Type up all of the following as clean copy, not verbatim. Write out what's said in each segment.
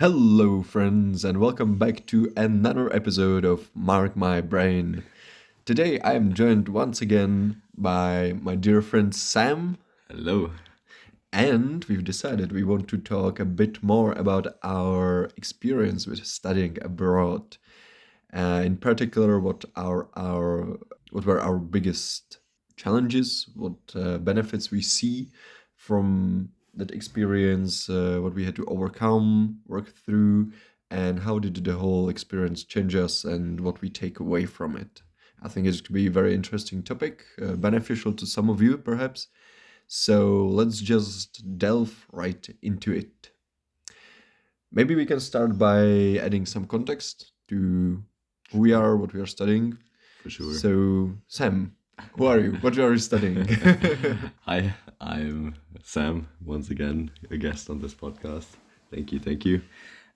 Hello, friends, and welcome back to another episode of Mark My Brain. Today I am joined once again by my dear friend Sam, Hello. and we've decided we want to talk a bit more about our experience with studying abroad. In particular, what were our biggest challenges, what benefits we see from that experience, what we had to overcome, work through, and how did the whole experience change us, and what we take away from it. I think it could be a very interesting topic, beneficial to some of you, perhaps. So let's just delve right into it. Maybe we can start by adding some context to who we are, what we are studying. For sure. So, Sam, who are you? What are you studying? Hi, I'm Sam, once again, a guest on this podcast. Thank you.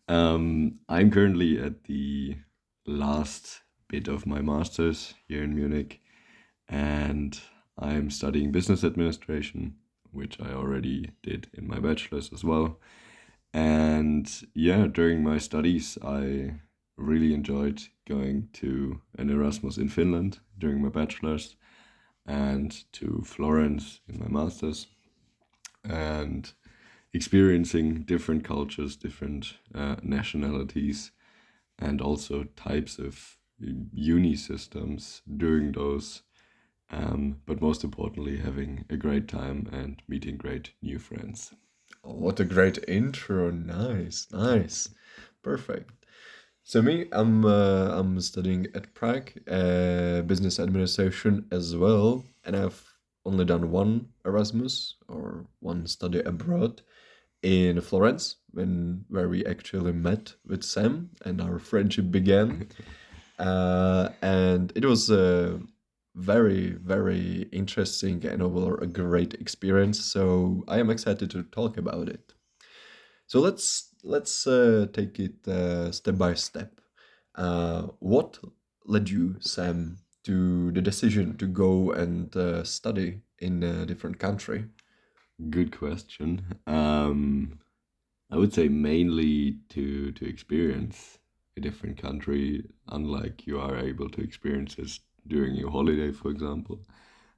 I'm currently at the last bit of my master's here in Munich, and I'm studying business administration, which I already did in my bachelor's as well. And yeah, during my studies, I really enjoyed going to an Erasmus in Finland during my bachelor's and to Florence in my master's, and experiencing different cultures, different nationalities, and also types of uni systems during those. But most importantly, having a great time and meeting great new friends. Oh, what a great intro! Nice, perfect. So me, I'm studying at Prague, business administration as well, and I've only done one Erasmus or one study abroad in Florence, where we actually met with Sam and our friendship began. And it was a very interesting and overall a great experience. So I am excited to talk about it. So let's take it step by step. What led you, Sam, to the decision to go and study in a different country? Good question. I would say mainly to experience a different country, unlike you are able to experience this during your holiday, for example.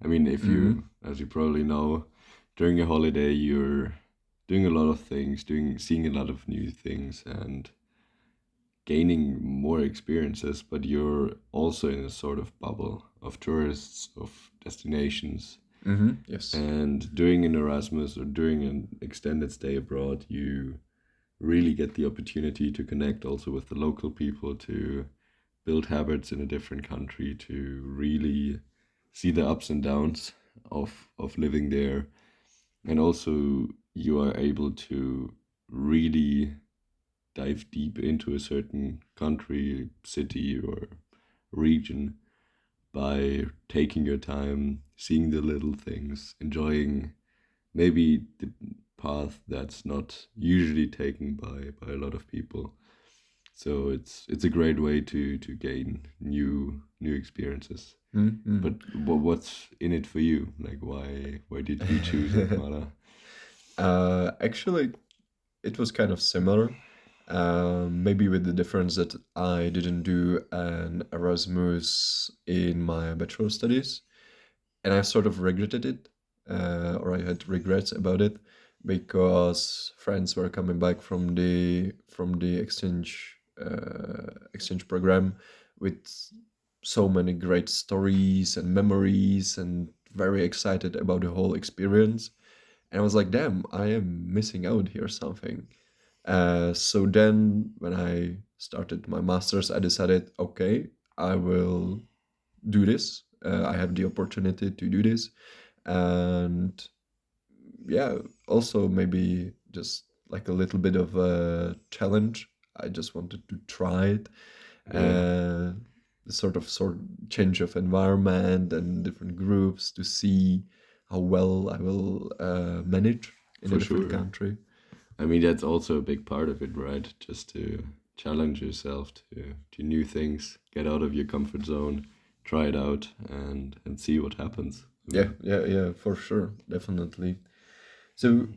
I mean, if you, as you probably know, during a holiday, you're doing a lot of things, seeing a lot of new things, and gaining more experiences, but you're also in a sort of bubble of tourists, of destinations. Yes. And during an Erasmus or during an extended stay abroad, you really get the opportunity to connect also with the local people, to build habits in a different country, to really see the ups and downs of living there. And also you are able to really dive deep into a certain country, city, or region by taking your time, seeing the little things, enjoying maybe the path that's not usually taken by a lot of people. So it's a great way to gain new experiences. But what's in it for you? Like why did you choose it, Mara? Actually, it was kind of similar. Maybe with the difference that I didn't do an Erasmus in my bachelor studies, and I sort of regretted it, or I had regrets about it because friends were coming back from the exchange program with so many great stories and memories and very excited about the whole experience. And I was like, damn, I am missing out here something. So then when I started my master's, I decided, okay, I will do this. I have the opportunity to do this. And yeah, also maybe just like a little bit of a challenge. I just wanted to try it. Yeah, Uh, sort change of environment and different groups to see how well I will manage in a for different sure. country. I mean, that's also a big part of it, right? Just to challenge yourself to new things, get out of your comfort zone, try it out, and see what happens. Yeah, for sure, definitely. So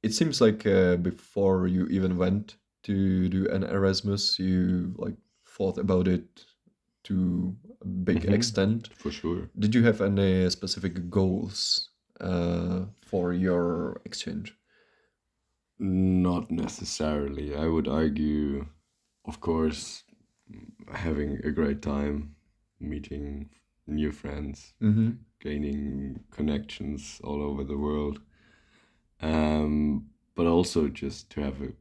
it seems like before you even went to do an Erasmus, you like thought about it to a big Hmm. extent. For sure. Did you have any specific goals for your exchange? Not necessarily. I would argue, of course, having a great time, meeting new friends, Mm-hmm. gaining connections all over the world, but also just to have a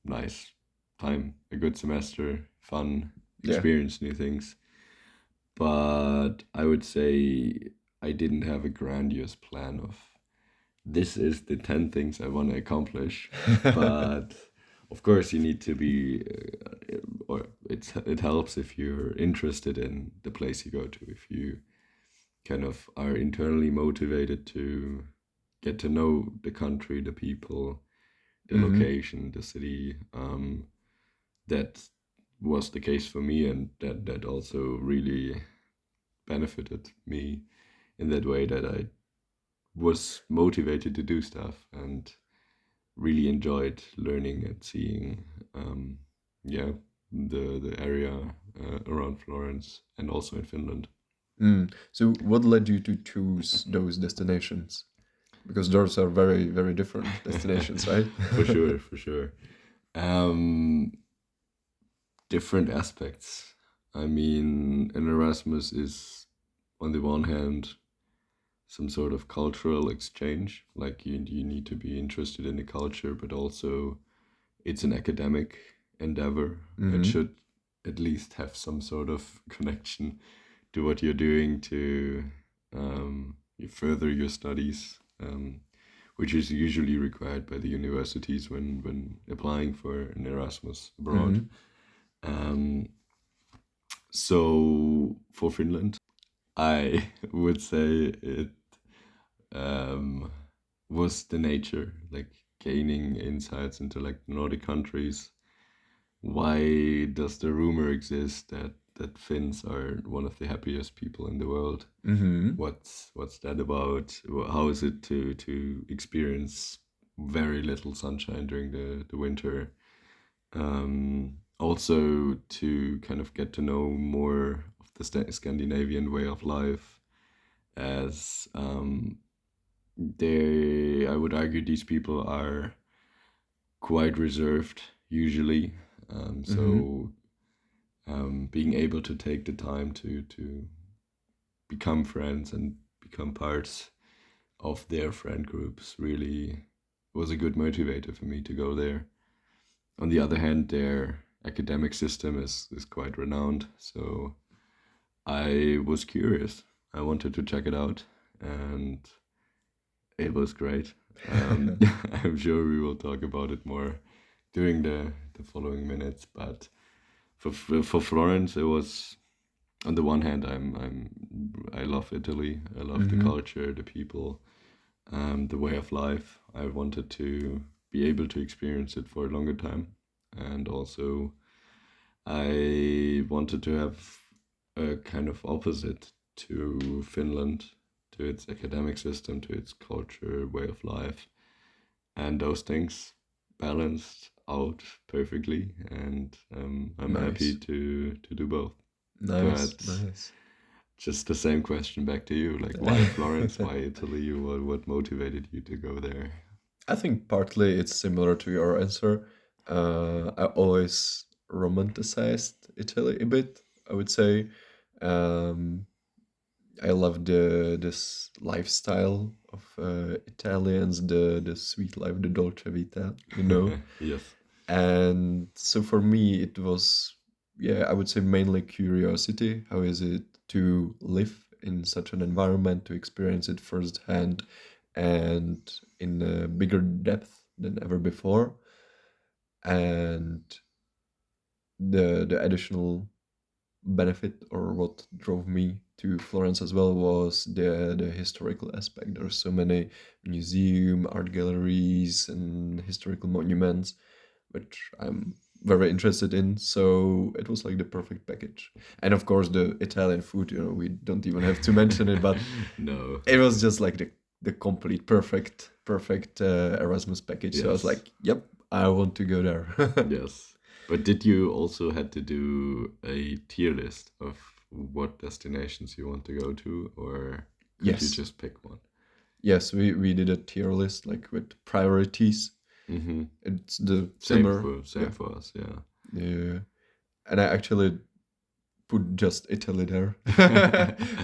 nice time, a good semester, fun, Yeah. experience new things. But I would say I didn't have a grandiose plan of this is the 10 things I want to accomplish. But of course, you need to be, or it helps if you're interested in the place you go to, if you kind of are internally motivated to get to know the country, the people, the Mm-hmm. location, the city. That was the case for me, and that also really benefited me in that way that I was motivated to do stuff and really enjoyed learning and seeing, um, yeah, the area around Florence and also in Finland. So, what led you to choose those destinations? Because those are very, very different destinations, right? For sure, for sure. Um, Different aspects. I mean, an Erasmus is, on the one hand, some sort of cultural exchange. Like you need to be interested in the culture, but also it's an academic endeavor. It Mm-hmm. should at least have some sort of connection to what you're doing to you further your studies, which is usually required by the universities when applying for an Erasmus abroad. Mm-hmm. Um, so for Finland, I would say it um, was the nature, like gaining insights into like Nordic countries. Why does the rumor exist that Finns are one of the happiest people in the world? Mm-hmm. What's that about? How is it to experience very little sunshine during the winter? Also to kind of get to know more of the Scandinavian way of life, as they, I would argue, these people are quite reserved usually. Mm-hmm. So being able to take the time to become friends and become parts of their friend groups really was a good motivator for me to go there. On the other hand, their academic system is quite renowned, so I was curious. I wanted to check it out, and it was great. I'm sure we will talk about it more during the following minutes, but for Florence, it was, on the one hand, I love Italy. I love the Mm-hmm. culture, the people, the way of life. I wanted to be able to experience it for a longer time, and also I wanted to have a kind of opposite to Finland, to its academic system, to its culture, way of life, and those things balanced out perfectly. And I'm happy Nice. to do both. Nice. But Nice. just the same question back to you, like why Florence, why Italy, what motivated you to go there? I think partly it's similar to your answer. I always romanticized Italy a bit, I would say. Um, I love this lifestyle of Italians, the sweet life, the dolce vita, you know. Yes. And so for me, it was, yeah, I would say mainly curiosity. How is it to live in such an environment, to experience it firsthand and in a bigger depth than ever before? And the additional benefit or what drove me to Florence as well was the historical aspect. There are so many museum, art galleries, and historical monuments which I'm very interested in. So it was like the perfect package. And of course, the Italian food, you know, we don't even have to mention it, but No. it was just like the complete perfect Erasmus package. So I was Yes. like, yep, I want to go there. Yes. But did you also had to do a tier list of what destinations you want to go to, or could you Yes. just pick one? Yes, we did a tier list like with priorities. Mm-hmm. It's the Same similar. for same Yeah. for us, yeah. Yeah. And I actually put just Italy there.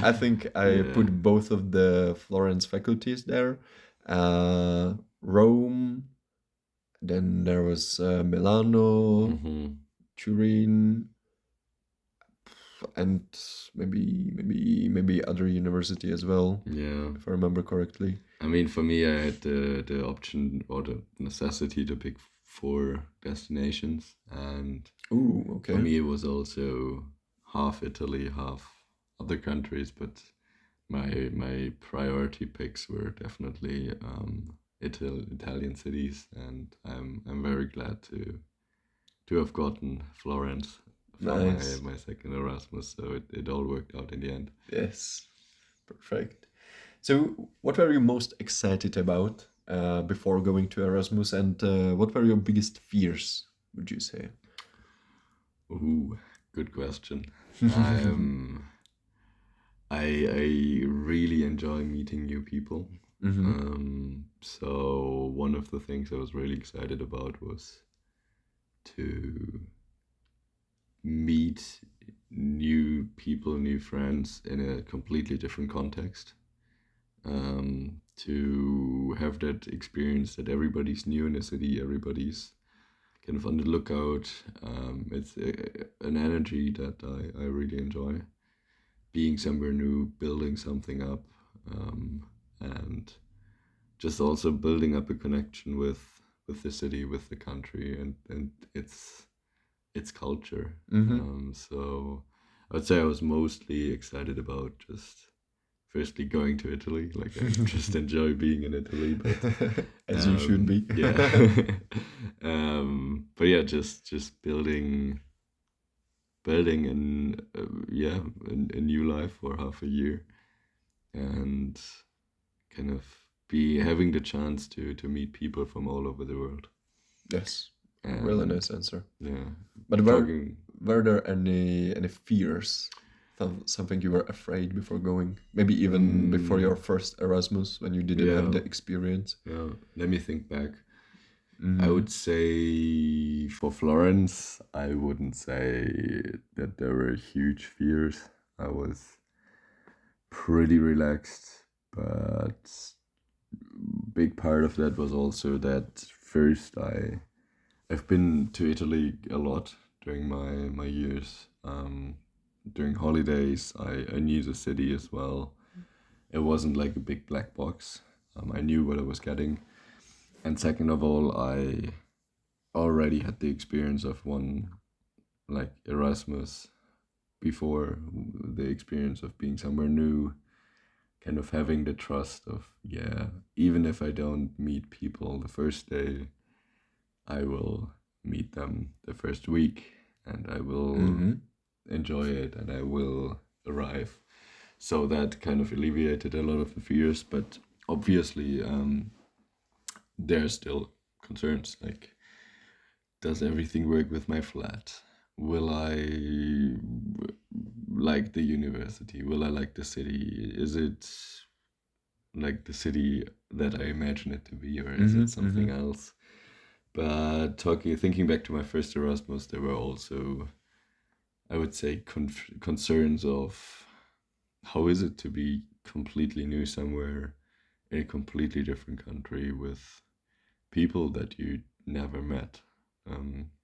I think I Yeah. put both of the Florence faculties there. Rome, then there was Milano, Mm-hmm. Turin, and maybe other university as well, Yeah. if I remember correctly. I mean, for me, I had the option or the necessity to pick 4 destinations, and Ooh, for okay. me, it was also half Italy, half other countries. But my priority picks were definitely Italian cities, and I'm very glad to have gotten Florence for Nice. my second Erasmus. So it all worked out in the end. Yes. Perfect. So, what were you most excited about before going to Erasmus, and what were your biggest fears, would you say? Ooh, good question. Um, I really enjoy meeting new people. Mm-hmm. So one of the things I was really excited about was to meet new people, new friends in a completely different context. To have that experience that everybody's new in a city, everybody's kind of on the lookout. It's an energy that I really enjoy. Being somewhere new, building something up, and just also building up a connection with the city, with the country, and its culture. Mm-hmm. So I would say I was mostly excited about just firstly going to Italy. Like I just enjoy being in Italy, but As you should be. yeah. But yeah, just building an yeah a new life for half a year, and kind of be having the chance to meet people from all over the world. Yes, really And nice answer. yeah, But talking were there any fears? Something you were afraid before going? Maybe even before your mm, first Erasmus when you didn't have yeah, the experience? yeah, let me think back. I Mm-hmm. would say for Florence, I wouldn't say that there were huge fears. I was pretty relaxed, but big part of that was also that first I've been to Italy a lot during my years. During holidays, I knew the city as well. It wasn't like a big black box. I knew what I was getting. And second of all, I already had the experience of one like Erasmus before, the experience of being somewhere new, kind of having the trust of, yeah, even if I don't meet people the first day, I will meet them the first week, and I will Mm-hmm. enjoy it, and I will arrive. So that kind of alleviated a lot of the fears, but obviously, there are still concerns like, does everything work with my flat? Will I like the university? Will I like the city? Is it like the city that I imagine it to be, or is it Mm-hmm. Mm-hmm. something else? But thinking back to my first Erasmus, there were also, I would say, concerns of how is it to be completely new somewhere in a completely different country with people that you never met.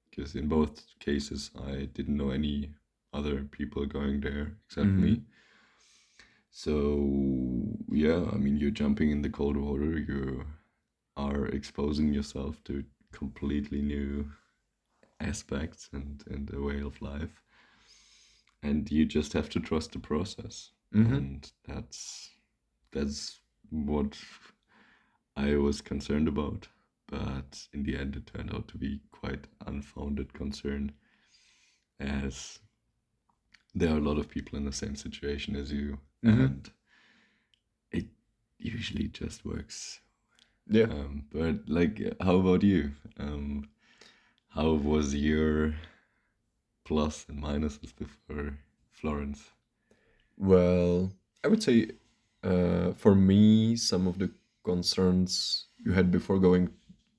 Because in both cases, I didn't know any other people going there except Mm-hmm. me. So yeah, I mean, you're jumping in the cold water. You are exposing yourself to completely new aspects and a way of life, and you just have to trust the process. Mm-hmm. And that's what I was concerned about. But in the end, it turned out to be quite unfounded concern, as there are a lot of people in the same situation as you, Mm-hmm. and it usually just works. Yeah. But like, how about you? How was your plus and minuses before Florence? Well, I would say for me, some of the concerns you had before going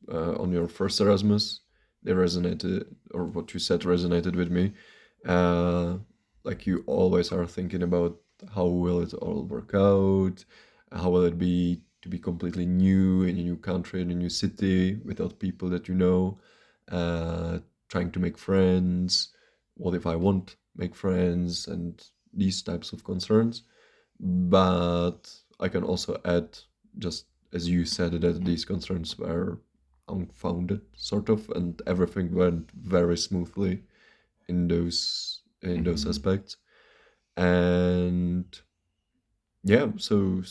on your first Erasmus, they resonated, or what you said resonated with me. Uh, like you always are thinking about how will it all work out, how will it be to be completely new in a new country, in a new city, without people that you know, uh, trying to make friends. What if I won't make friends? And these types of concerns. But I can also add, just as you said, that these concerns were unfounded, sort of, and everything went very smoothly in those Mm-hmm. aspects. And yeah, so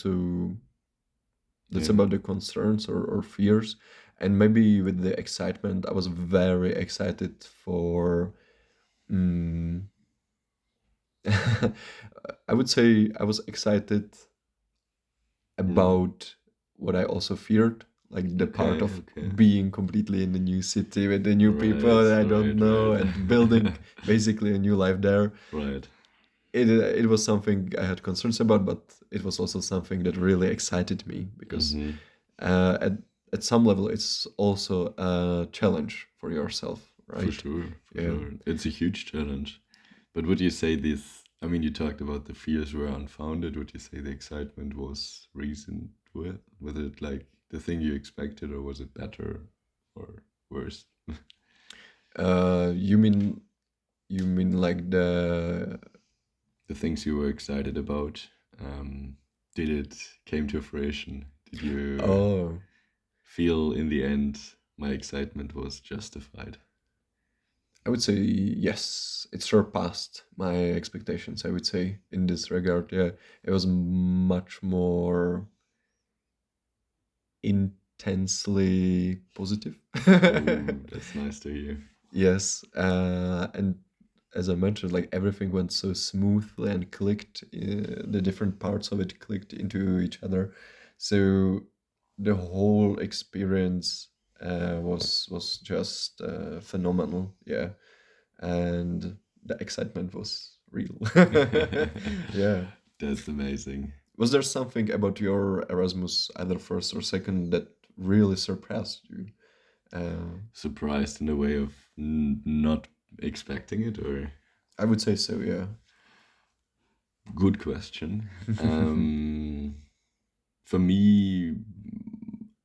that's Yeah. about the concerns or fears. And maybe with the excitement, I was very excited for. mm I would say I was excited Yeah. about what I also feared, like the part Okay. of Okay. being completely in the new city with the new people Right. that I don't Right. know Right. and building basically a new life there. Right. It was something I had concerns about, but it was also something that really excited me because Mm-hmm. uh, at at some level it's also a challenge for yourself, For right? sure. For Yeah. sure. It's a huge challenge. But would you say this? I mean, you talked about the fears were unfounded. Would you say the excitement was reasoned with? Was it like the thing you expected, or was it better or worse? You mean like the The things you were excited about, did it came to fruition? Did you oh feel in the end my excitement was justified? I would say yes, it surpassed my expectations. I would say in this regard, yeah, it was much more intensely positive. Oh, that's nice to hear. Yes, and as I mentioned, like everything went so smoothly and clicked. The different parts of it clicked into each other, so the whole experience was just phenomenal. Yeah, and the excitement was real. Yeah. That's amazing. Was there something about your Erasmus, either first or second, that really surprised you? Uh, Surprised in a way of not expecting it, or I would say so, yeah. good question. For me,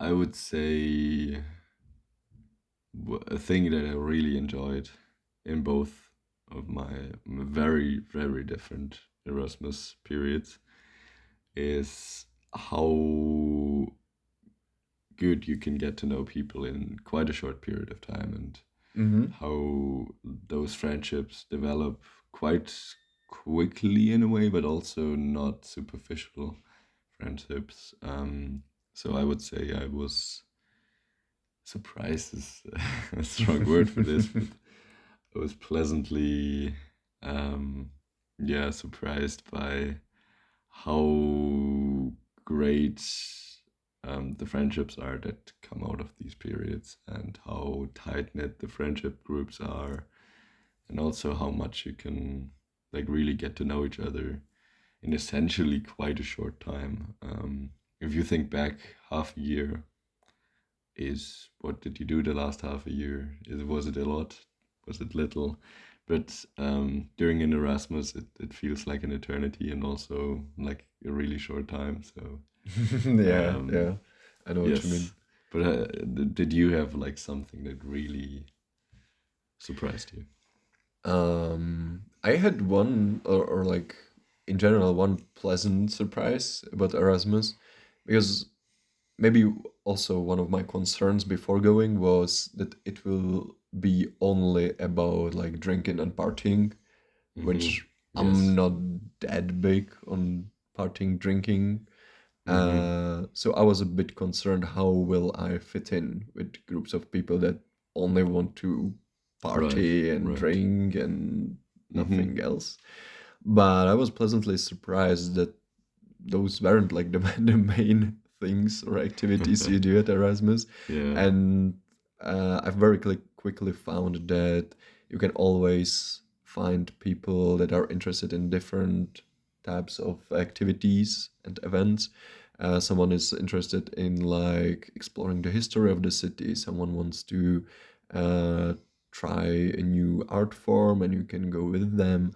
I would say a thing that I really enjoyed in both of my very, very different Erasmus periods is how good you can get to know people in quite a short period of time, and Hmm. how those friendships develop quite quickly in a way, but also not superficial friendships. So I would say I was surprised is a strong word for this, but I was pleasantly, um, yeah, surprised by how great the friendships are that come out of these periods, and how tight knit the friendship groups are, and also how much you can like really get to know each other in essentially quite a short time. If you think back, half a year is what did you do the last half a year? Was it a lot? Was it little? But during an Erasmus, it feels like an eternity, and also like a really short time. So Yeah, um, yeah. I know what you mean. yes, but did you have like something that really surprised you? I had one, or like in general, one pleasant surprise about Erasmus, because maybe also one of my concerns before going was that it will be only about like drinking and partying, Mm-hmm. which I'm Yes. not that big on partying, drinking. Mm-hmm. So I was a bit concerned how will I fit in with groups of people that only want to Right. party and Right. drink and Mm-hmm. nothing else. But I was pleasantly surprised that those weren't like the, the main things or activities you do at Erasmus. Yeah. And I've very quickly found that you can always find people that are interested in different types of activities and events. Someone is interested in like exploring the history of the city. Someone wants to uh, try a new art form, and you can go with them.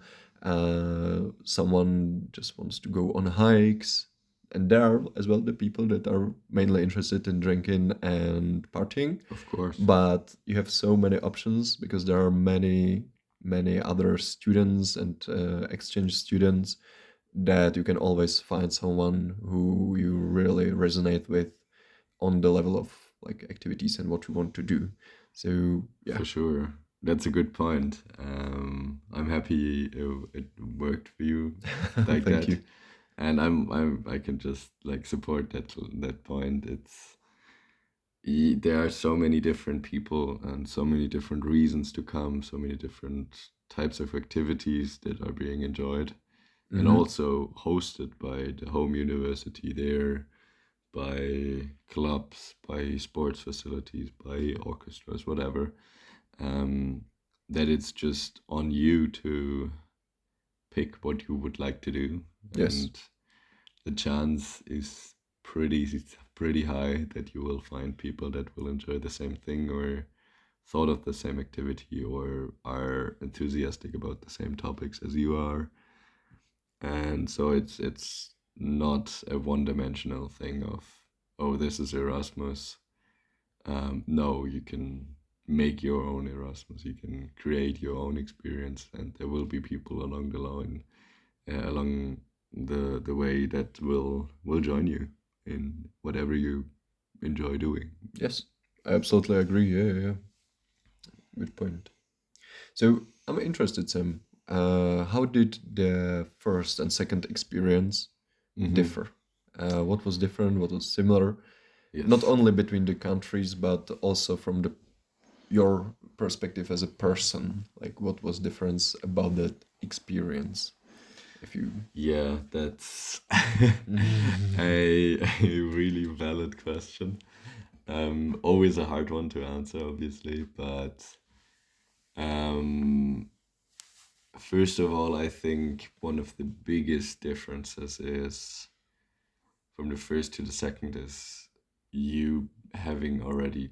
Someone just wants to go on hikes, and there are as well the people that are mainly interested in drinking and partying. Of course. But you have so many options because there are many other students and exchange students that you can always find someone who you really resonate with on the level of like activities and what you want to do. So yeah. For sure. That's a good point. I'm happy it worked for you like Thank that. you. And I can just like support that point. There are so many different people and so many different reasons to come, so many different types of activities that are being enjoyed and Hmm. also hosted by the home university there, by clubs, by sports facilities, by orchestras, whatever. Um, that it's just on you to pick what you would like to do, Yes. and the chance is pretty high that you will find people that will enjoy the same thing or thought of the same activity or are enthusiastic about the same topics as you are. And so it's not a one-dimensional thing of, oh, this is Erasmus. No, you can make your own Erasmus. You can create your own experience, and there will be people along the line, along the way that will join you in whatever you enjoy doing. Yes. I absolutely agree. Yeah, yeah. Good point. So I'm interested, Sam. How did the first and second experience Hmm. differ? What was different? What was similar? Not Yes. only between the countries, but also from the your perspective as a person. Like, what was difference about that experience? If you. Yeah, that's a really valid question. Always a hard one to answer, obviously, but um, first of all, I think one of the biggest differences is from the first to the second is you having already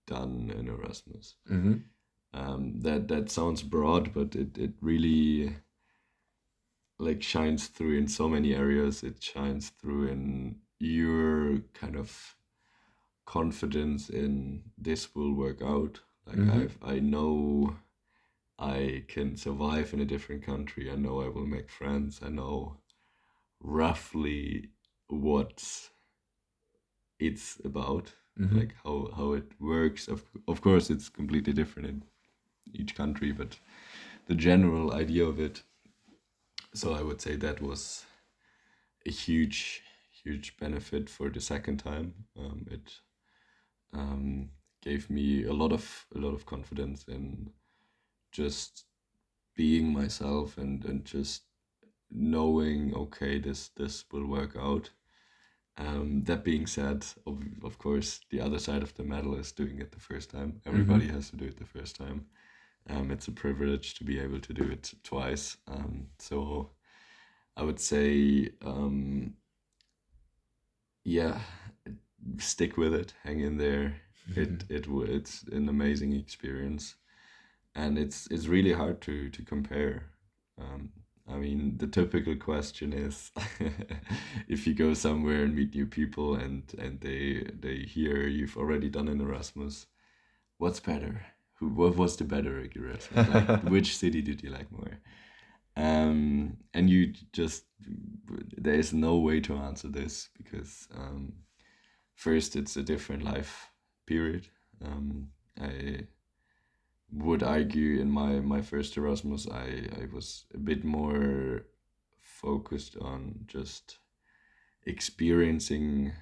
done an Erasmus. Mm-hmm. That sounds broad, but it really like shines through in so many areas. It shines through in your kind of confidence in this will work out. Like Mm-hmm. I know I can survive in a different country. I know I will make friends. I know roughly what it's about, Mm-hmm. like how it works. Of course, it's completely different in each country, but the general idea of it. So I would say that was a huge benefit for the second time. It um, gave me a lot of confidence in just being myself and just knowing, okay, this will work out. That being said, of course, the other side of the medal is doing it the first time. Mm-hmm. Everybody has to do it the first time. It's a privilege to be able to do it twice. So I would say, yeah, stick with it, hang in there. It's an amazing experience, and it's really hard to compare. Um, I mean, the typical question is, if you go somewhere and meet new people and they hear you've already done an Erasmus, what's better? What was the better Erasmus? Like, which city did you like more? And you just there is no way to answer this because first it's a different life period. I would argue in my first Erasmus, I was a bit more focused on just experiencing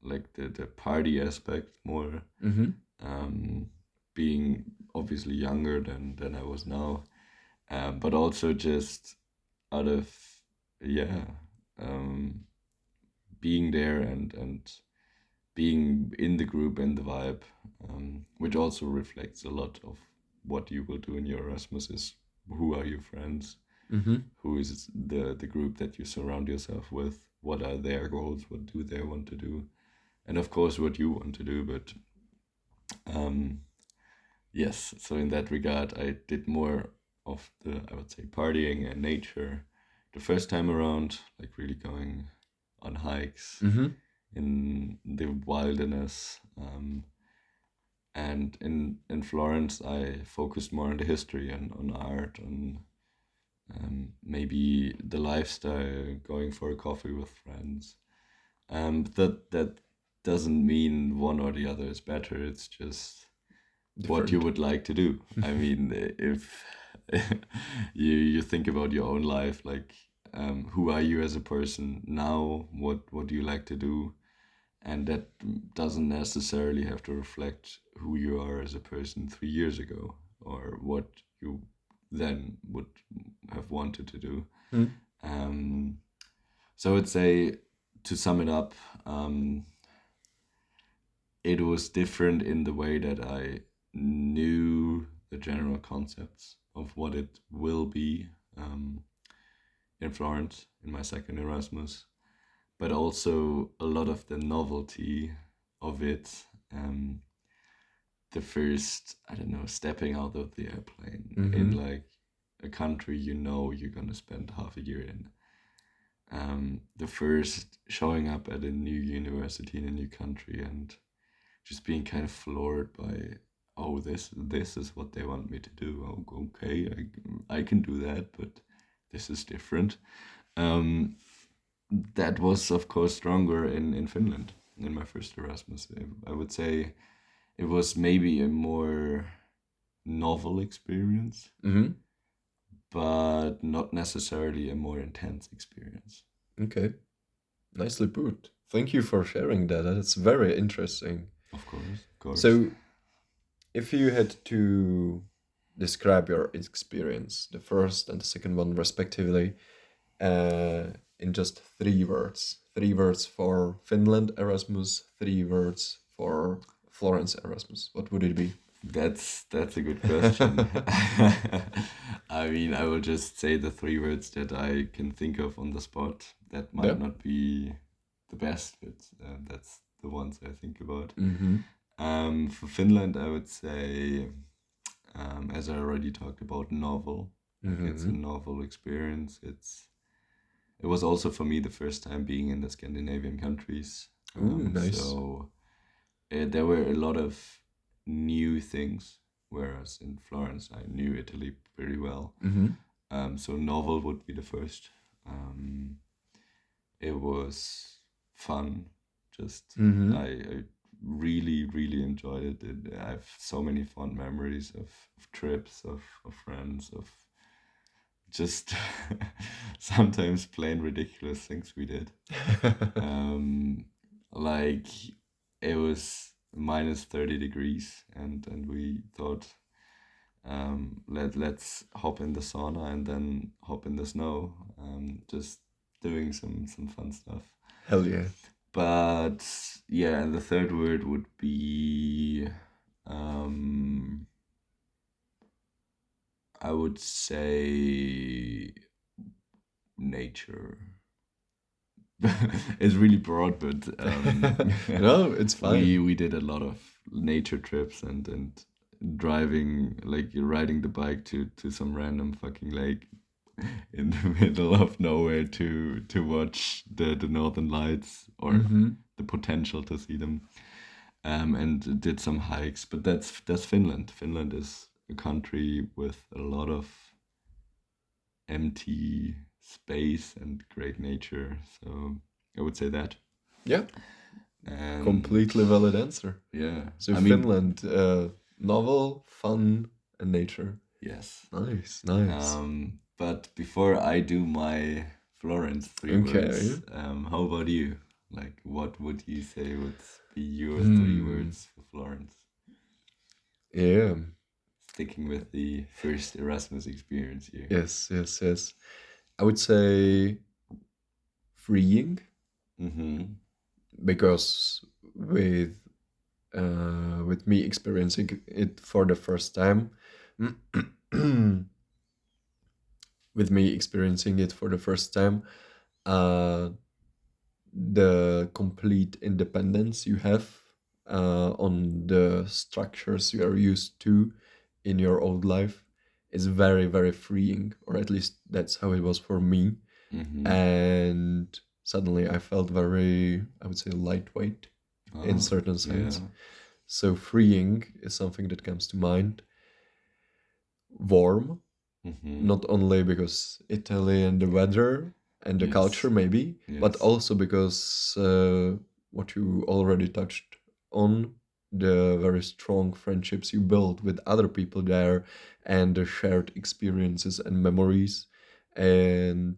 like the party aspect more, Mm-hmm. um, being obviously younger than I was now, but also just out of yeah, um, being there and being in the group and the vibe, which also reflects a lot of what you will do in your Erasmus is who are your friends, Mm-hmm. who is the group that you surround yourself with, what are their goals, what do they want to do, and of course what you want to do. But um, yes, so in that regard, I did more of the, I would say, partying and nature the first time around, like really going on hikes Mm-hmm. in the wilderness. And in Florence, I focused more on the history and on art, on maybe the lifestyle, going for a coffee with friends. That doesn't mean one or the other is better. It's just what you Different. would like to do. I mean, if you think about your own life, like who are you as a person now? What do you like to do? And that doesn't necessarily have to reflect who you are as a person 3 years ago or what you then would have wanted to do. Mm. Um, so I would say, to sum it up, it was different in the way that I knew the general concepts of what it will be in Florence in my second Erasmus, but also a lot of the novelty of it. The first, I don't know, stepping out of the airplane in Mm-hmm. like a country you're gonna spend half a year in. The first showing up at a new university in a new country and just being kind of floored by, oh, this is what they want me to do. Oh, okay, I can do that, but this is different. Um, that was of course stronger in Finland in my first Erasmus. I would say it was maybe a more novel experience, Mm-hmm. but not necessarily a more intense experience. Okay. Nicely put. Thank you for sharing that. That's very interesting. Of course, of course. So, if you had to describe your experience, the first and the second one respectively, in just 3 words. 3 words for Finland Erasmus, 3 words for Florence Erasmus. What would it be? That's a good question. I mean, I will just say the 3 words that I can think of on the spot. That Yeah. might not be the best, but that's the ones I think about. Mm-hmm. For Finland, I would say, as I already talked about, novel. Like it's a Mm-hmm. novel experience. It was also for me the first time being in the Scandinavian countries. Ooh, nice. So there were a lot of new things, whereas in Florence I knew Italy pretty well. Mm-hmm. So novel would be the first. Um, it was fun. Just Mm-hmm. I really really enjoyed it. I have so many fond memories of trips, of friends, of just sometimes plain ridiculous things we did. Um, like it was minus 30 degrees and we thought let's hop in the sauna and then hop in the snow, just doing some fun stuff. Hell yeah. But yeah, and the third word would be um, I would say nature. It's really broad, but No, it's fine. we did a lot of nature trips and driving, like riding the bike to some random fucking lake in the middle of nowhere to watch the northern lights, or Mm-hmm. the potential to see them. And did some hikes, but that's Finland. Finland is a country with a lot of empty space and great nature. So I would say that. Yeah, And completely valid answer. yeah, So I mean, Finland, novel, fun, and nature. yes. Nice, nice. But before I do my Florence three Okay. words, how about you? Like, what would you say would be your three Hmm. words for Florence? Yeah. Sticking with the first Erasmus experience here. Yes, yes, yes. I would say freeing Mm-hmm. because with me experiencing it for the first time. With me experiencing it for the first time, uh, the complete independence you have on the structures you are used to in your old life is very, very freeing, or at least that's how it was for me. Mm-hmm. And suddenly I felt very, I would say, lightweight in Oh, certain yeah. sense. So freeing is something that comes to mind. Warm, Mm-hmm. not only because Italy and the weather and the culture, Yes. maybe, but Yes. also because what you already touched on, the very strong friendships you build with other people there, and the shared experiences and memories. And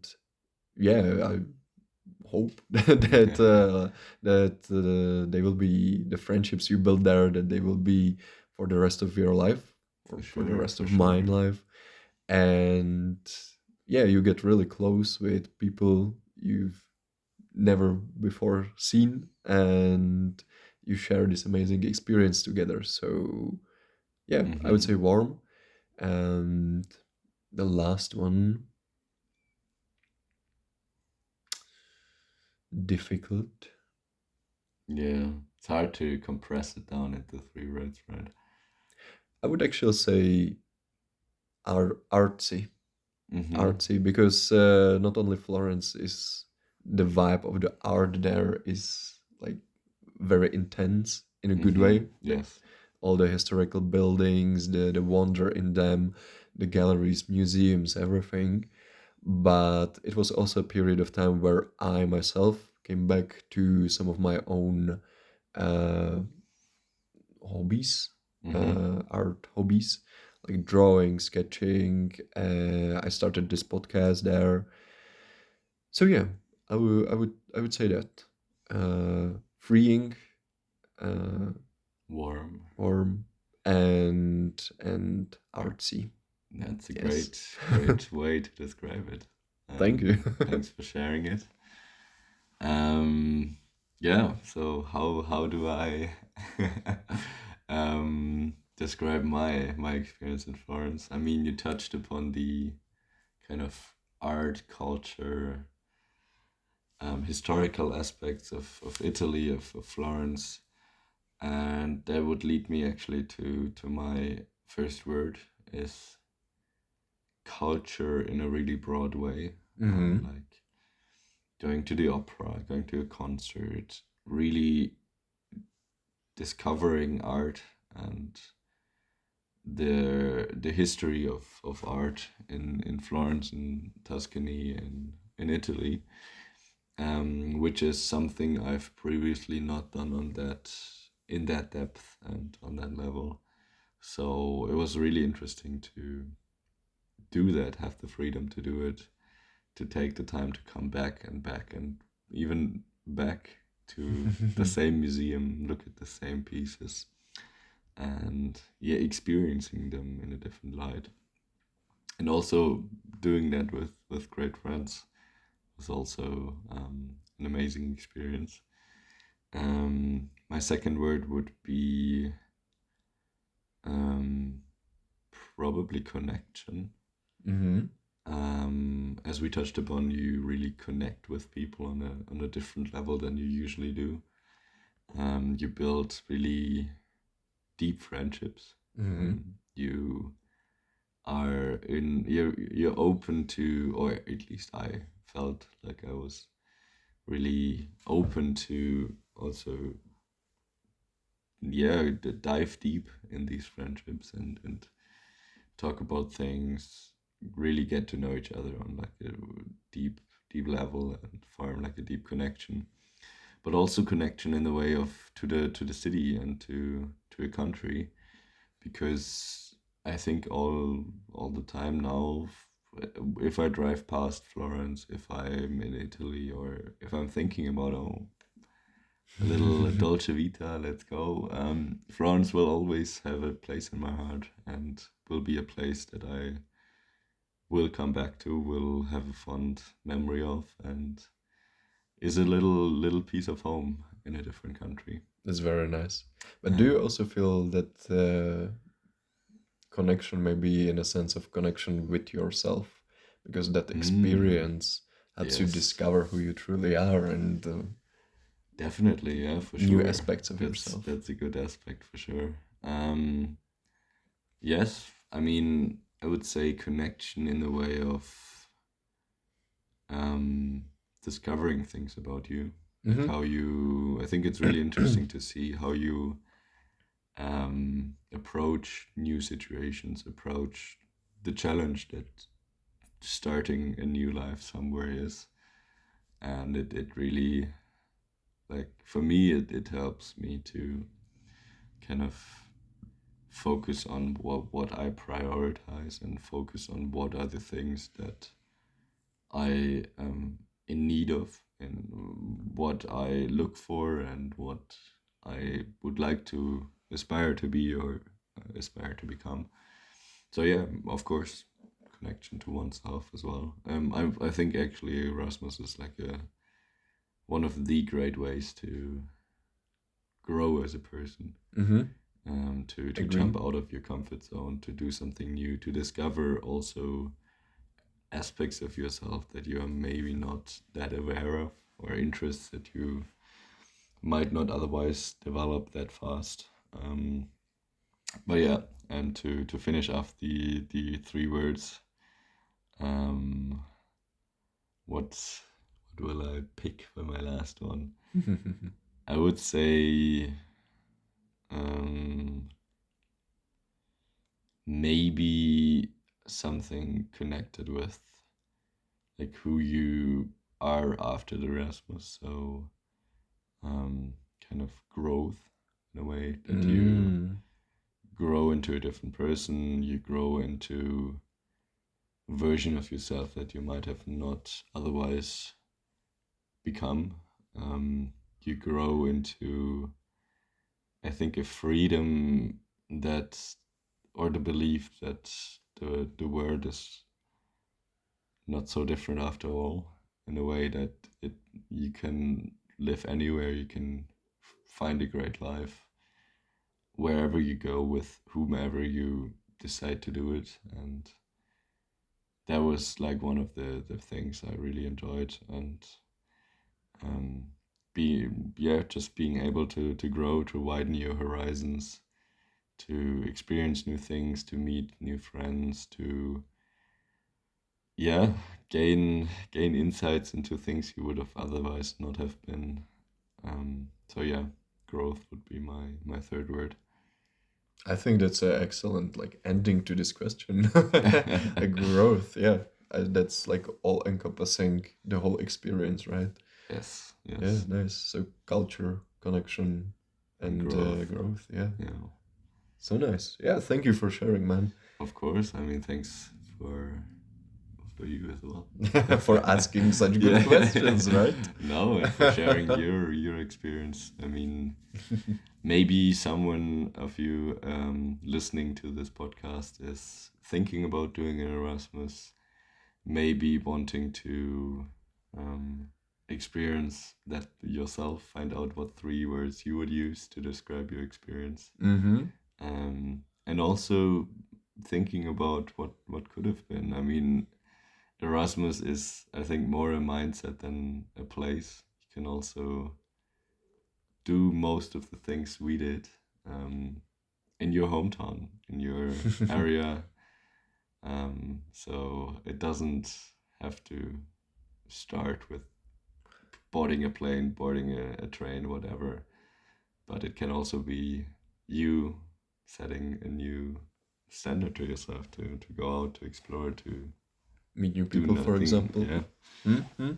yeah, I hope that they will be the friendships you build there, that they will be for the rest of your life For or for the sure. rest For of my sure. life. And yeah, you get really close with people you've never before seen, and you share this amazing experience together. So yeah, I would Mm-hmm. say warm. And the last one, difficult. Yeah. It's hard to compress it down into three words, right? I would actually say artsy. Mm-hmm. Artsy, because not only Florence is, the vibe of the art there is like very intense in a good Mm-hmm. way. Like Yes. all the historical buildings, the wonder in them, the galleries, museums, everything. But it was also a period of time where I myself came back to some of my own uh, hobbies, Mm-hmm. art hobbies, like drawing, sketching. I started this podcast there. So yeah, I would say that freeing, uh, Warm. warm, and artsy. That's a Yes. great, great way to describe it. Thank you. Thanks for sharing it. Um, yeah. So how do I describe my experience in Florence? I mean, you touched upon the kind of art, culture, historical aspects of Italy, of Florence, and that would lead me actually to my first word is culture in a really broad way. Hmm. Like going to the opera, going to a concert, really discovering art and the history of art in Florence, in Tuscany, in Italy, which is something I've previously not done on that in that depth and on that level. So it was really interesting to do that, have the freedom to do it, to take the time to come back and even back to the same museum, look at the same pieces, and yeah, experiencing them in a different light. And also doing that with great friends was also an amazing experience. My second word would be um, probably connection. Hmm. As we touched upon, you really connect with people on a different level than you usually do. You build really deep friendships. Hmm. You are in you're open to, or at least I felt like I was really open to also, yeah, dive deep in these friendships and talk about things, really get to know each other on like a deep deep level and form like a deep connection, but also connection in the way of to the city and to a country, because I think all the time now, if I drive past Florence, if I'm in Italy, or if I'm thinking about, oh, a little Dolce Vita, let's go. Florence will always have a place in my heart and will be a place that I will come back to, will have a fond memory of, and is a little piece of home in a different country. That's very nice. But do you also feel that connection maybe in a sense of connection with yourself? Because that experience helps you Yes. discover who you truly are and Definitely, yeah, for new sure. aspects of yourself. That's a good aspect for sure. Yes, I mean, I would say connection in the way of discovering things about you. Like how you, I think it's really interesting to see how you approach new situations, approach the challenge that starting a new life somewhere is. And it really, like, for me, it helps me to kind of focus on what I prioritize and focus on what are the things that I am in need of and what I look for and what I would like to aspire to be or aspire to become. So yeah, of course, connection to oneself as well. I think actually Erasmus is like one of the great ways to grow as a person. To Agree. jump out of your comfort zone, to do something new, to discover also aspects of yourself that you are maybe not that aware of, or interests that you might not otherwise develop that fast. But yeah, and to finish off the three words, um, what will I pick for my last one? I would say maybe something connected with like who you are after the Erasmus. So kind of growth in a way that you grow into a different person, you grow into a version of yourself that you might have not otherwise become. You grow into, I think, a freedom that, or the belief that the world is not so different after all, in a way that you can live anywhere, you can find a great life wherever you go with whomever you decide to do it. And that was like one of the things I really enjoyed. And just being able to grow, to widen your horizons, to experience new things, to meet new friends, to gain insights into things you would have otherwise not have been. So yeah, growth would be my third word. I think that's an excellent like ending to this question. A growth, yeah. That's like all encompassing the whole experience, right? Yes, Yeah, yes. nice. So culture, connection, and Growth. growth. Yeah, Yeah, so nice. Yeah, thank you for sharing, man. of course. I mean, thanks for you as well. For asking such good Yeah. questions, right? No, and for sharing your experience. I mean, maybe someone of you listening to this podcast is thinking about doing an Erasmus, maybe wanting to experience that yourself, find out what three words you would use to describe your experience. And also thinking about what could have been. I mean, Erasmus is, I think, more a mindset than a place. You can also do most of the things we did in your hometown, in your area. So it doesn't have to start with boarding a plane, boarding a train, whatever. But it can also be you setting a new standard to yourself to go out, to explore, to Meet new do people, for nothing. example. Yeah.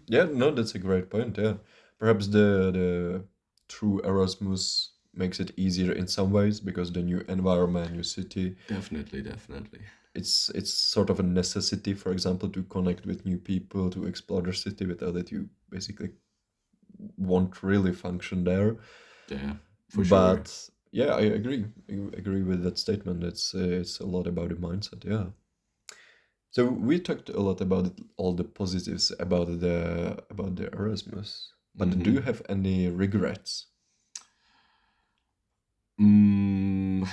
Yeah, no, that's a great point. Yeah, perhaps the true Erasmus makes it easier in some ways because the new environment, new city, Definitely, definitely. it's sort of a necessity, for example, to connect with new people, to explore the city. Without it, you basically won't really function there. Yeah, for sure. But yeah, I agree with that statement. It's a lot about the mindset. Yeah. So we talked a lot about all the positives about the Erasmus. But do you have any regrets? Mm,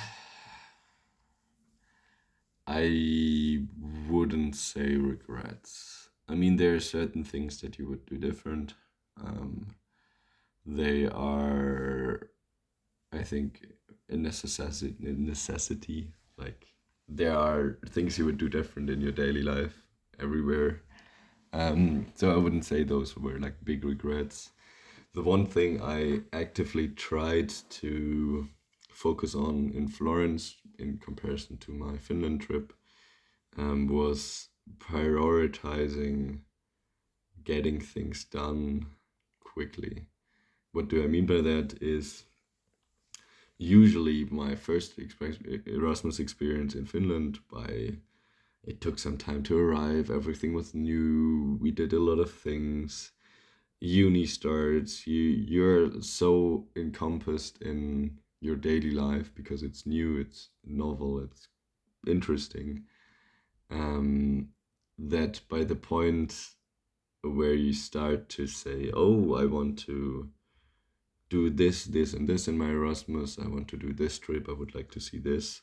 I wouldn't say regrets. I mean, there are certain things that you would do different. Um, they are, I think, a necessity. A necessity. Like there are things you would do different in your daily life everywhere. So I wouldn't say those were like big regrets. The one thing I actively tried to focus on in Florence in comparison to my Finland trip was prioritizing getting things done quickly. What do I mean by that is usually my first Erasmus experience in Finland, it took some time to arrive, everything was new, we did a lot of things, uni starts, you're so encompassed in your daily life because it's new, it's novel, it's interesting, um, that by the point where you start to say, oh, I want to do this, and this in my Erasmus, I want to do this trip, I would like to see this.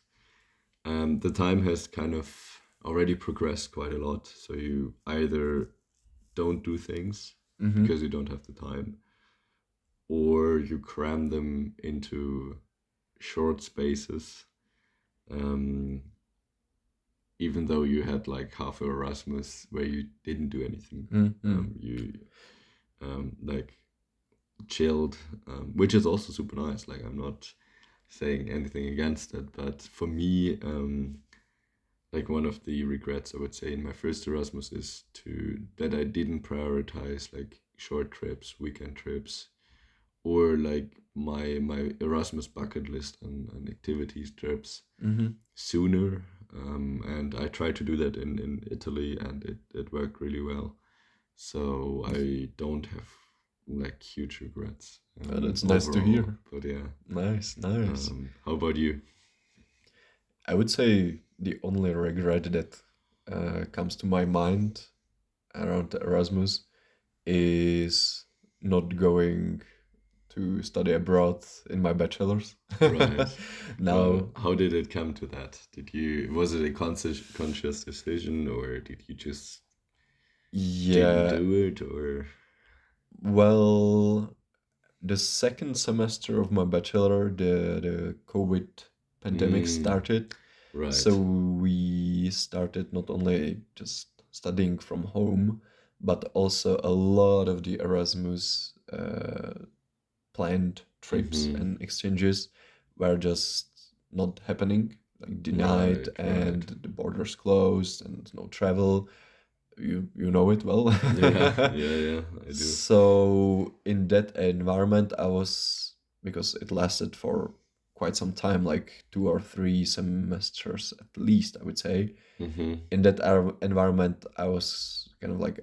The time has kind of already progressed quite a lot. So you either don't do things Mm-hmm. because you don't have the time, or you cram them into short spaces. Um, Even though you had like half a Erasmus where you didn't do anything, Mm-hmm. you like chilled, which is also super nice. Like I'm not saying anything against it, but for me, like one of the regrets I would say in my first Erasmus is to that I didn't prioritize like short trips, weekend trips, or like my Erasmus bucket list and activities trips Mm-hmm. sooner. And I tried to do that in Italy, and it worked really well. So I don't have like huge regrets Oh, that's nice to overall. hear. But yeah, Nice, nice. how about you? I would say the only regret that comes to my mind around the Erasmus is not going to study abroad in my bachelor's. Right. Well, Now, how did it come to that? Was it a conscious decision, or did you just didn't yeah, do it, or well, the second semester of my bachelor, the COVID pandemic mm, started. So right? we started not only just studying from home, but also a lot of the Erasmus planned trips Mm-hmm. and exchanges were just not happening, like denied, Right, and right. the borders closed and no travel. You know it well. Yeah, yeah, yeah. I do. So in that environment, I was, because it lasted for quite some time, like 2 or 3 semesters at least, I would say. Mm-hmm. In that environment, I was kind of like,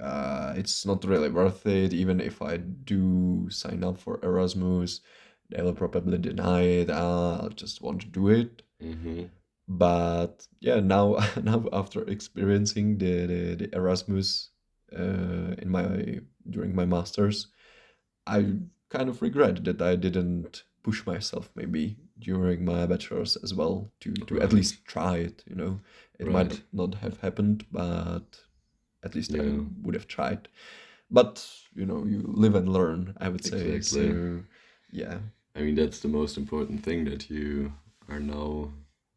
it's not really worth it. Even if I do sign up for Erasmus, they will probably deny it. I'll just want to do it. Mm-hmm. But yeah, now now after experiencing the Erasmus in my during my masters, I kind of regret that I didn't push myself maybe during my bachelor's as well to at Right, least try it. It might right. not have happened, but at least I Yeah, would have tried. But you live and learn, I would say. exactly. So yeah. I mean, that's the most important thing that you are now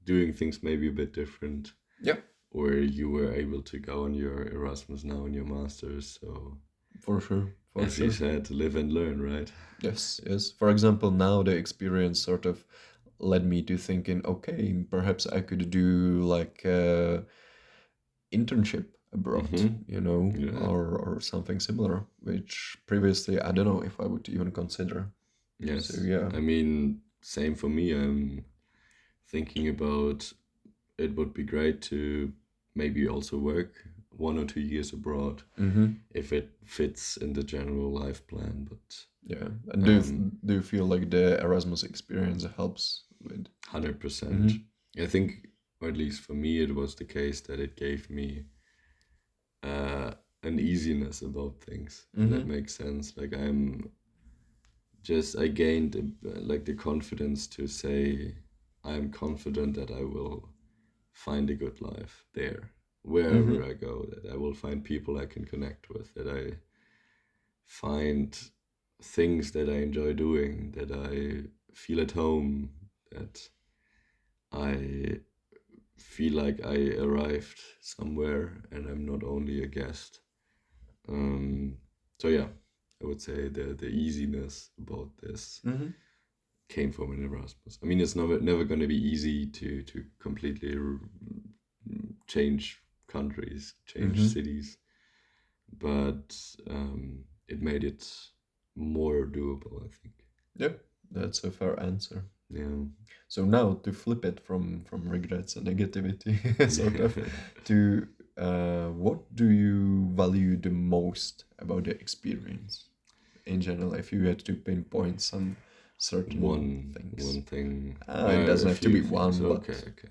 doing things maybe a bit different, Yeah, or you were able to go on your Erasmus now in your masters. So, for sure, for as you sure. said, live and learn, right? Yes, yes. For example, now the experience sort of led me to thinking, okay, perhaps I could do like internship abroad, Mm-hmm. Yeah. or something similar, which previously I don't know if I would even consider. So Yes. yeah. I mean, same for me. I'm thinking about it would be great to maybe also work 1 or 2 years abroad Mm-hmm. if it fits in the general life plan. But Yeah. And um, do you feel like the Erasmus experience helps with? 100%. Mm-hmm. I think, or at least for me, it was the case that it gave me uh, an easiness about things, if that Mm-hmm. makes sense. Like I'm just I gained like the confidence to say I'm confident that I will find a good life there wherever Mm-hmm. I go, that I will find people I can connect with, that I find things that I enjoy doing, that I feel at home, that I feel like I arrived somewhere and I'm not only a guest. Um, so yeah, I would say the easiness about this Mm-hmm. came from an Erasmus. I mean, it's never going to be easy to completely change countries, change Mm-hmm. cities, but it made it more doable, I think. Yep, that's a fair answer. Yeah. So now to flip it from regrets and negativity, sort of, to what do you value the most about the experience in general? If you had to pinpoint some certain things, One thing, it doesn't a have to few be things. one, Okay, but okay.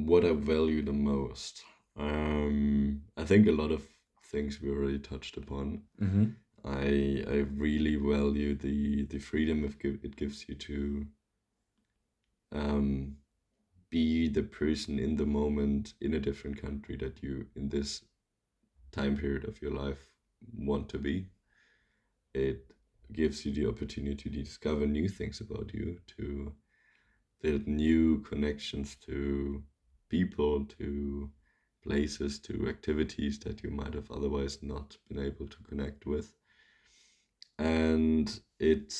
What I value the most. I think a lot of things we already touched upon. mm-hmm. I really value the freedom it gives you to um, be the person in the moment in a different country that you in this time period of your life want to be. It gives you the opportunity to discover new things about you, to build new connections to people, to places, to activities that you might have otherwise not been able to connect with. And it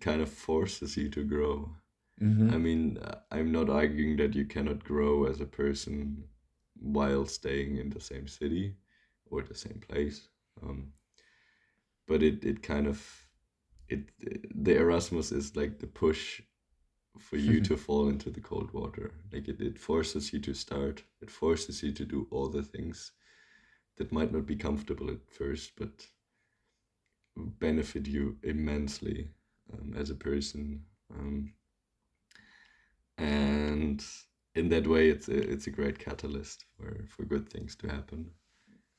kind of forces you to grow. Mm-hmm. I mean, I'm not arguing that you cannot grow as a person while staying in the same city or the same place. Um, but it kind of it the Erasmus is like the push for you to fall into the cold water. Like it forces you to start. It forces you to do all the things that might not be comfortable at first, but benefit you immensely as a person. And in that way, it's a great catalyst for good things to happen.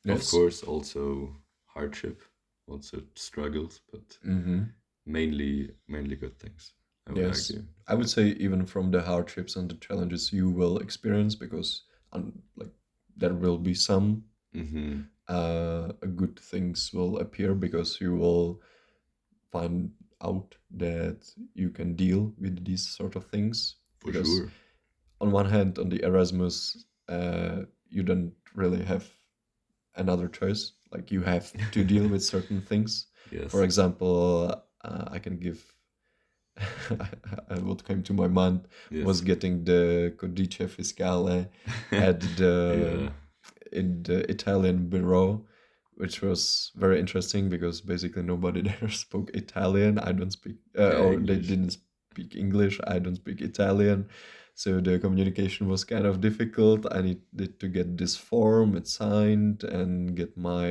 Of Yes. course, also hardship, also struggles, but Mm-hmm. mainly good things. I would Yes, argue. I Yeah. would say even from the hardships and the challenges you will experience, because like there will be some Mm-hmm. good things will appear because you will find out that you can deal with these sort of things. For Because sure. on one hand, on the Erasmus, you don't really have another choice. Like you have to deal with certain things. For Yes. example, I can give what came to my mind was Yes. getting the codice fiscale at the Yeah. in the Italian bureau, which was very interesting because basically nobody there spoke Italian. I don't speak, Yeah. or they English. didn't speak English. I don't speak Italian, so the communication was kind of difficult. I needed to get this form, it signed, and get my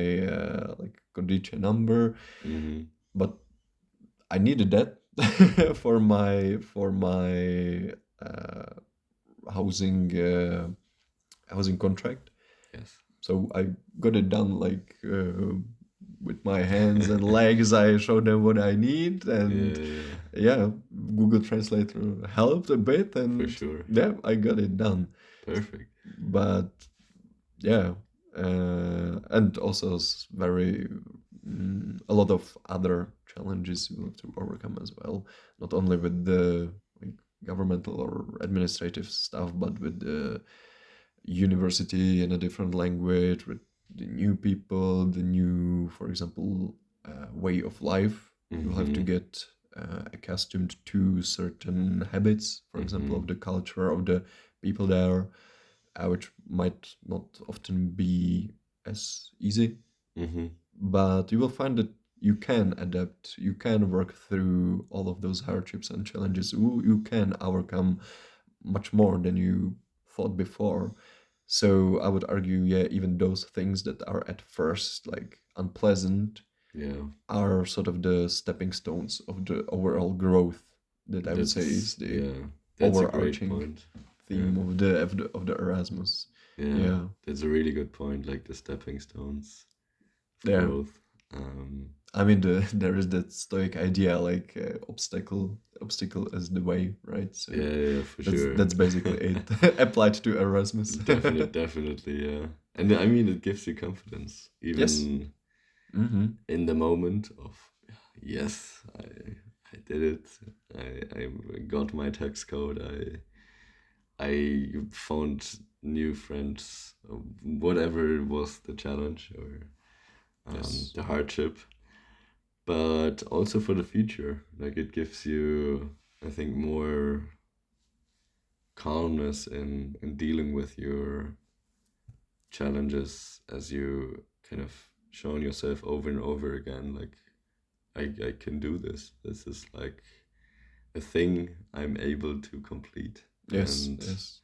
like codice number, Mm-hmm. but I needed that for my uh, housing housing contract. Yes. So I got it done like with my hands and legs. I showed them what I need, and Yeah. Yeah. yeah, Google Translator helped a bit, For and sure. yeah, I got it done. Perfect. But yeah, and also very a lot of other challenges you have to overcome as well, not only with the like governmental or administrative stuff, but with the university in a different language, with the new people, the new, for example, way of life. You'll have to Mm-hmm. get accustomed to certain habits, for example, Mm-hmm. of the culture of the people there, which might not often be as easy, Mm-hmm. but you will find that you can adapt, you can work through all of those hardships and challenges. You can overcome much more than you thought before. So I would argue, yeah, even those things that are at first like unpleasant Yeah. are sort of the stepping stones of the overall growth, that I would say is That's the yeah. That's a great overarching point. Yeah. theme of the Erasmus. Yeah. Yeah, That's a really good point. Like the stepping stones of yeah, growth. I mean, there is that Stoic idea like obstacle is the way, right? So Yeah, yeah, for sure. that's basically it applied to Erasmus. Definitely, yeah. And I mean, it gives you confidence, Yes. even Mm-hmm. in the moment of, yes, I did it. I got my tax code. I found new friends, whatever was the challenge or Yes. the hardship, but also for the future. Like it gives you, I think, more calmness in dealing with your challenges as you kind of shown yourself over and over again. Like I can do this. This is like a thing I'm able to complete, Yes. and Yes.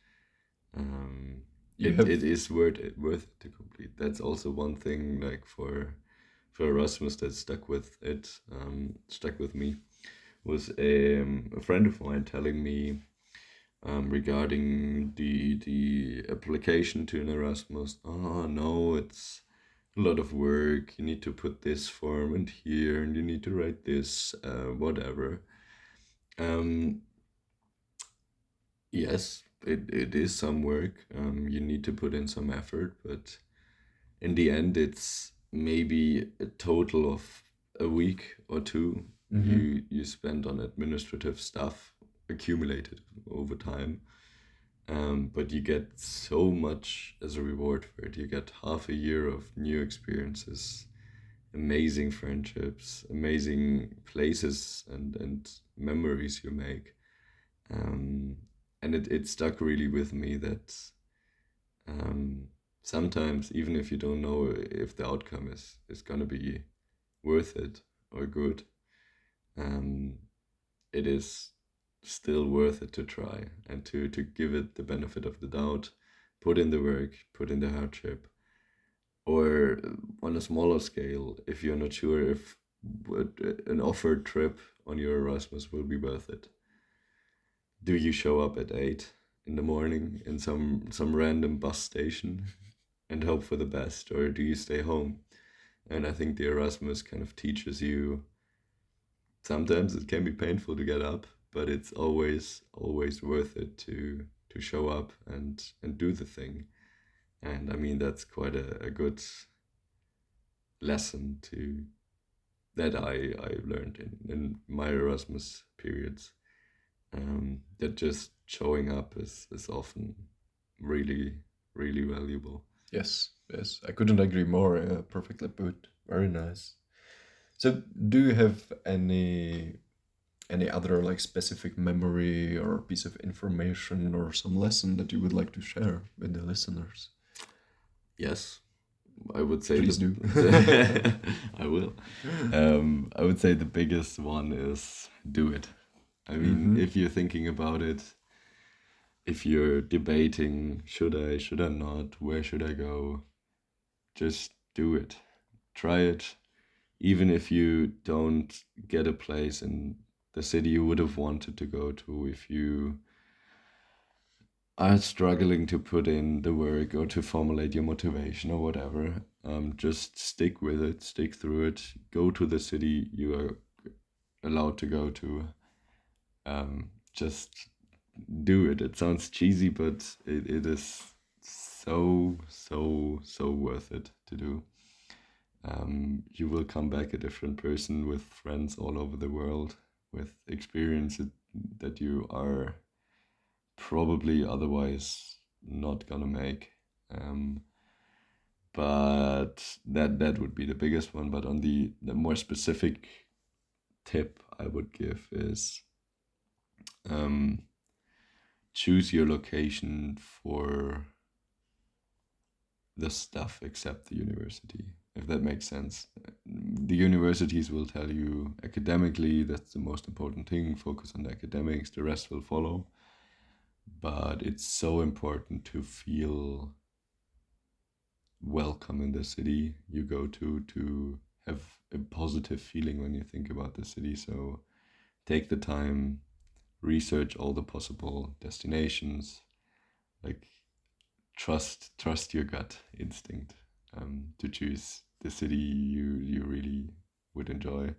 um, You it have. is worth it to complete. That's also one thing like for Erasmus that stuck with me was a friend of mine telling me regarding the application to an Erasmus. Oh no, it's a lot of work. You need to put this form and here, and you need to write this, whatever. Um, yes, it is some work. You need to put in some effort, but in the end, it's maybe a total of a week or two Mm-hmm. you spend on administrative stuff accumulated over time. But you get so much as a reward for it. You get half a year of new experiences, amazing friendships, amazing places and memories you make. Um, and it stuck really with me that um, sometimes, even if you don't know if the outcome is going to be worth it or good, um, it is still worth it to try and to give it the benefit of the doubt, put in the work, put in the hardship, or on a smaller scale, if you're not sure if an offered trip on your Erasmus will be worth it. Do you show up at 8 in the morning in some random bus station and hope for the best, or do you stay home? And I think the Erasmus kind of teaches you. Sometimes it can be painful to get up, but it's always worth it to show up and do the thing. And I mean that's quite a good lesson to that I learned in my Erasmus periods. That just showing up is often really valuable. Yes. Yes. I couldn't agree more. Perfectly put. Very nice. So, do you have any other like specific memory or piece of information or some lesson that you would like to share with the listeners? Yes, I would say Please do. I will. I would say the biggest one is do it. I mean, Mm-hmm. if you're thinking about it, if you're debating, should I not, where should I go, just do it. Try it. Even if you don't get a place in the city you would have wanted to go to, if you are struggling to put in the work or to formulate your motivation or whatever, just stick with it, stick through it, go to the city you are allowed to go to. Just do it. It sounds cheesy, but it is so worth it to do. You will come back a different person with friends all over the world, with experiences that you are probably otherwise not gonna make. Um, but that would be the biggest one. But on the more specific tip I would give is um, choose your location for the stuff except the university, if that makes sense. The universities will tell you academically that's the most important thing, focus on the academics, the rest will follow. But it's so important to feel welcome in the city you go to have a positive feeling when you think about the city. So take the time, research all the possible destinations, like trust your gut instinct to choose the city you really would enjoy.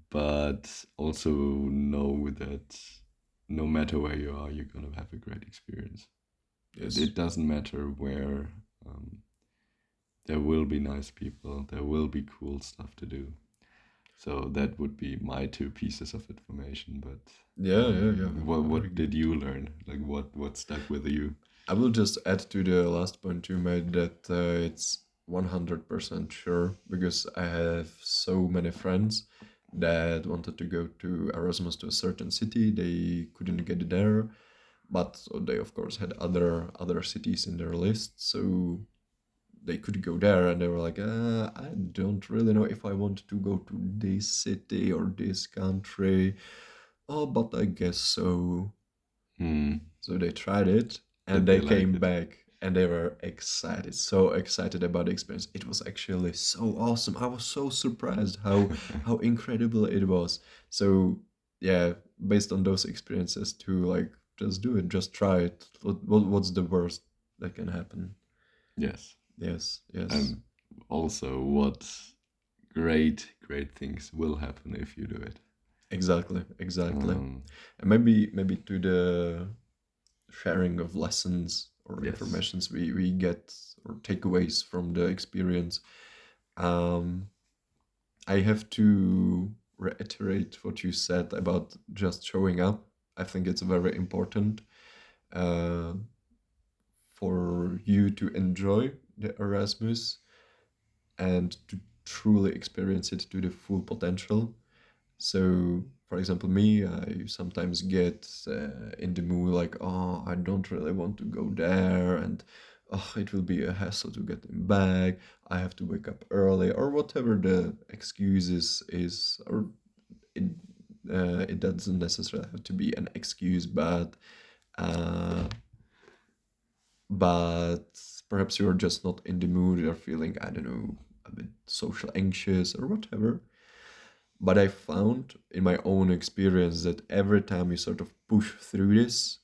But also know that no matter where you are, you're gonna have a great experience. Yes. It doesn't matter where. There will be nice people. There will be cool stuff to do. So that would be my two pieces of information. But Yeah, yeah, yeah. Very what did good. you learn? Like what stuck with you? I will just add to the last point you made that it's 100% sure because I have so many friends that wanted to go to Erasmus to a certain city. They couldn't get there, but they of course had other cities in their list, so they could go there, and they were like, I don't really know if I want to go to this city or this country. Oh, but I guess so. Hmm. So they tried it and Did they they like came it? back and they were excited, so excited about the experience. It was actually so awesome. I was so surprised how incredible it was. So yeah, based on those experiences to like just do it, just try it. What's the worst that can happen? Yes. Yes, yes. And also, what great things will happen if you do it. Exactly, exactly. Um, And maybe to the sharing of lessons or yes. informations we get or takeaways from the experience. Um, I have to reiterate what you said about just showing up. I think it's very important uh, for you to enjoy the Erasmus and to truly experience it to the full potential. So, for example, me, I sometimes get in the mood like, oh, I don't really want to go there, and oh, it will be a hassle to get them back. I have to wake up early, or whatever the excuses is, or it it doesn't necessarily have to be an excuse, uh, but perhaps you're just not in the mood. You're feeling, I don't know, a bit social anxious or whatever. But I found in my own experience that every time you sort of push through this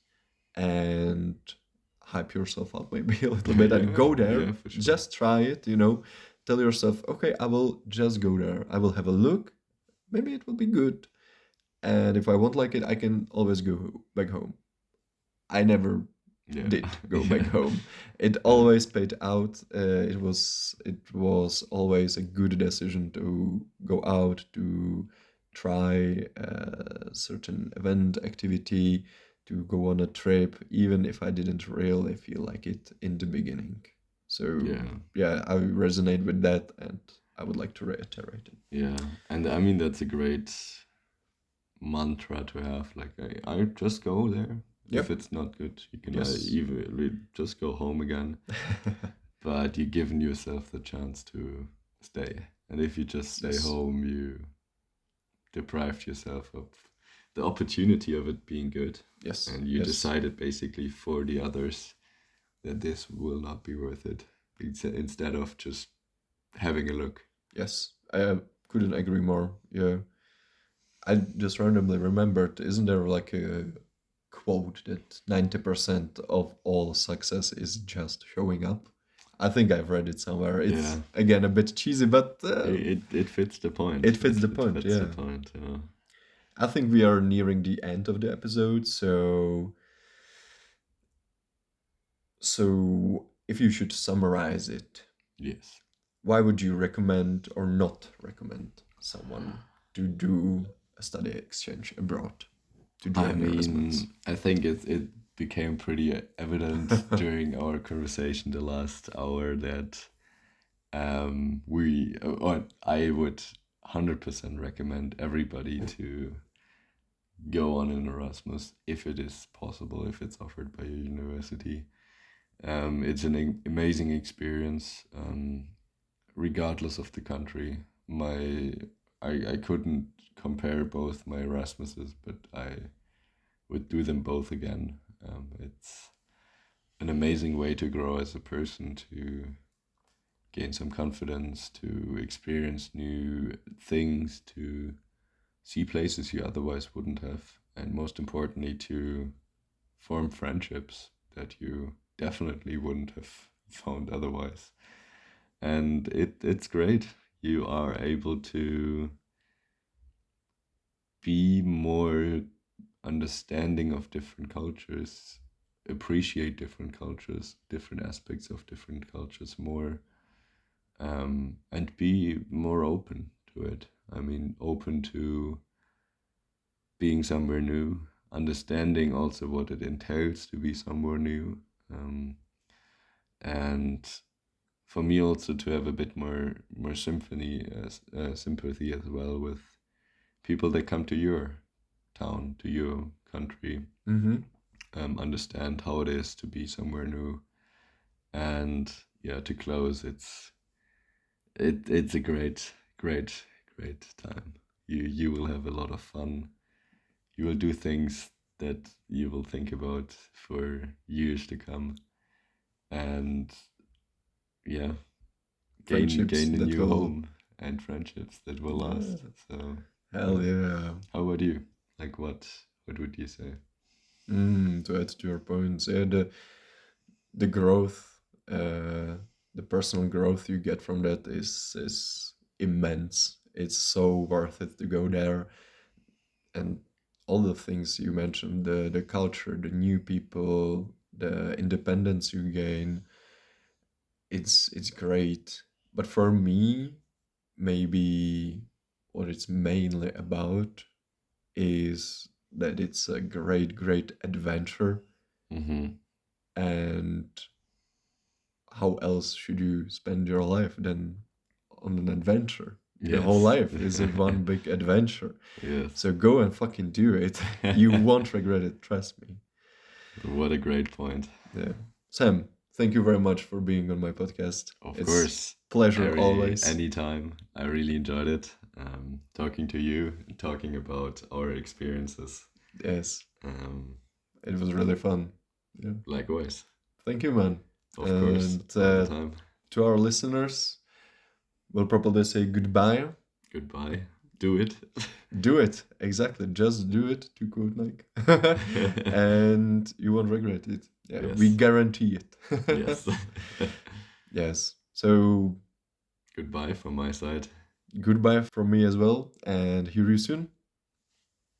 and hype yourself up maybe a little bit and Yeah, go there, yeah, for sure. just try it, tell yourself, okay, I will just go there. I will have a look. Maybe it will be good. And if I won't like it, I can always go back home. I never Yeah. did go back Yeah. home. It Uh, always paid out. It was always a good decision to go out to try a certain event activity, to go on a trip, even if I didn't really feel like it in the beginning. So yeah. yeah, I resonate with that, and I would like to reiterate it. Yeah. And I mean that's a great mantra to have. Like I just go there. If Yep. it's not good, you can Yes. even just go home again. But you're giving yourself the chance to stay. And if you just stay Yes. home, you deprived yourself of the opportunity of it being good. Yes. And you Yes. decided basically for the others that this will not be worth it instead of just having a look. Yes. I couldn't agree more. Yeah. I just randomly remembered, isn't there like a quote that 90% of all success is just showing up? I think I've read it somewhere. It's Yeah, again a bit cheesy, but it fits the it point. fits the It point. fits the Yeah. point. Yeah. I think we are nearing the end of the episode, so if you should summarize it, Yes. why would you recommend or not recommend someone to do a study exchange abroad, to I join Erasmus? mean, I think it became pretty evident during our conversation the last hour that or I would 100% recommend everybody to go on an Erasmus if it is possible, if it's offered by a university. It's an amazing experience, regardless of the country. I couldn't compare both my Erasmuses, but I would do them both again. It's an amazing way to grow as a person, to gain some confidence, to experience new things, to see places you otherwise wouldn't have, and most importantly, to form friendships that you definitely wouldn't have found otherwise. And it's great. you are able to be more understanding of different cultures, appreciate different cultures, different aspects of different cultures more, and be more open to it. I mean, open to being somewhere new, understanding also what it entails to be somewhere new, and for me also to have a bit more sympathy as well with people that come to your town, to your country, Mm-hmm. understand how it is to be somewhere new. And yeah, to close, it's a great time. You will have a lot of fun. You will do things that you will think about for years to come, and yeah, Friendships gain a that new will. home and friendships that will Yeah. last. So Hell yeah. yeah. How about you? Like what would you say? To add to your points, yeah, the growth, the personal growth you get from that is immense. It's so worth it to go there, and all the things you mentioned, the culture, the new people, the independence you gain, it's great. But for me, maybe what it's mainly about is that it's a great adventure. Mm-hmm. And how else should you spend your life than on an adventure? The whole Yes. life is a one big adventure. Yes. So go and fucking do it. You won't regret it, trust me. What a great point. Yeah. Sam, thank you very much for being on my podcast. Of It's course. pleasure always. Anytime. I really enjoyed it. Talking to you and talking about our experiences. Yes. Um, It was really fun. Yeah. Likewise. Thank you, man. Of course. And All the time. to our listeners, we'll probably say goodbye. Goodbye. Do it. Do it. Exactly. Just do it, to quote Nike. And you won't regret it. Yeah, Yes. we guarantee it. Yes. Yes. So Goodbye from my side. goodbye from me as well, and hear you soon.